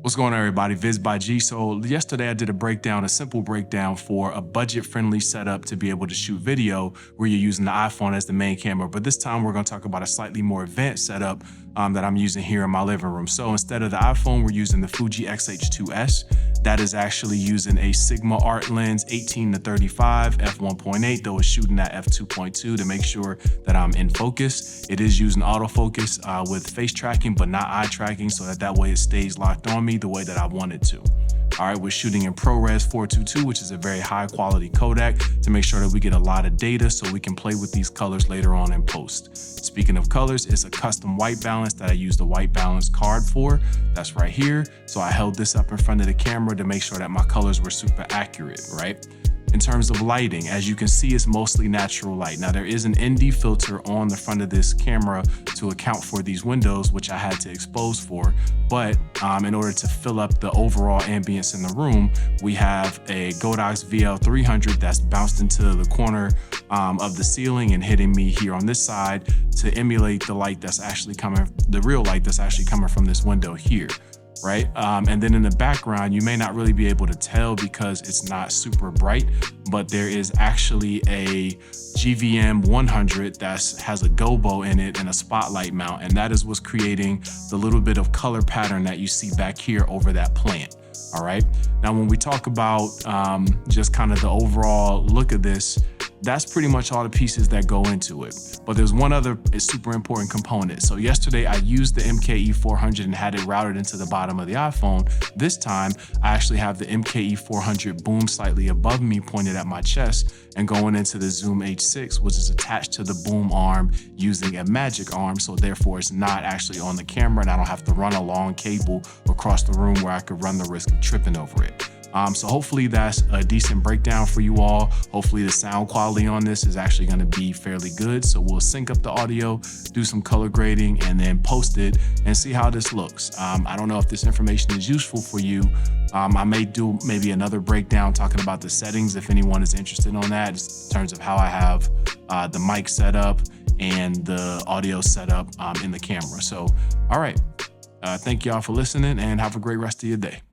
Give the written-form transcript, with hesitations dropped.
What's going on, everybody? Viz by G. So yesterday I did a simple breakdown for a budget-friendly setup to be able to shoot video where you're using the iPhone as the main camera. But this time we're going to talk about a slightly more advanced setup that I'm using here in my living room. So instead of the iPhone, we're using the Fuji X-H2S. That is actually using a Sigma art lens 18-35 f1.8, though it's shooting at f2.2 to make sure that I'm in focus. It is using autofocus with face tracking, but not eye tracking, so that way it stays locked on me the way that I want it to. All right, we're shooting in ProRes 422, which is a very high quality codec, to make sure that we get a lot of data so we can play with these colors later on in post. Speaking of colors, it's a custom white balance that I use the white balance card for. That's right here. So I held this up in front of the camera to make sure that my colors were super accurate, right? In terms of lighting, as you can see, it's mostly natural light. Now there is an ND filter on the front of this camera to account for these windows, which I had to expose for. But in order to fill up the overall ambience in the room, we have a Godox VL300 that's bounced into the corner of the ceiling and hitting me here on this side to emulate the light that's actually coming, the real light that's actually coming from this window here. Right? And then in the background, you may not really be able to tell because it's not super bright, but there is actually a GVM 100 that has a gobo in it and a spotlight mount, and that is what's creating the little bit of color pattern that you see back here over that plant. All right. Now, when we talk about just kind of the overall look of this, that's pretty much all the pieces that go into it. But there's one other super important component. So yesterday I used the MKE400 and had it routed into the bottom of the iPhone. This time I actually have the MKE400 boom slightly above me, pointed at my chest, and going into the Zoom H6, which is attached to the boom arm using a magic arm. So therefore it's not actually on the camera, and I don't have to run a long cable across the room where I could run the risk of tripping over it. So hopefully that's a decent breakdown for you all. Hopefully the sound quality on this is actually going to be fairly good. So we'll sync up the audio, do some color grading, and then post it and see how this looks. I don't know if this information is useful for you. I may do maybe another breakdown talking about the settings if anyone is interested on that, in terms of how I have the mic set up and the audio set up in the camera. So, all right. Thank y'all for listening and have a great rest of your day.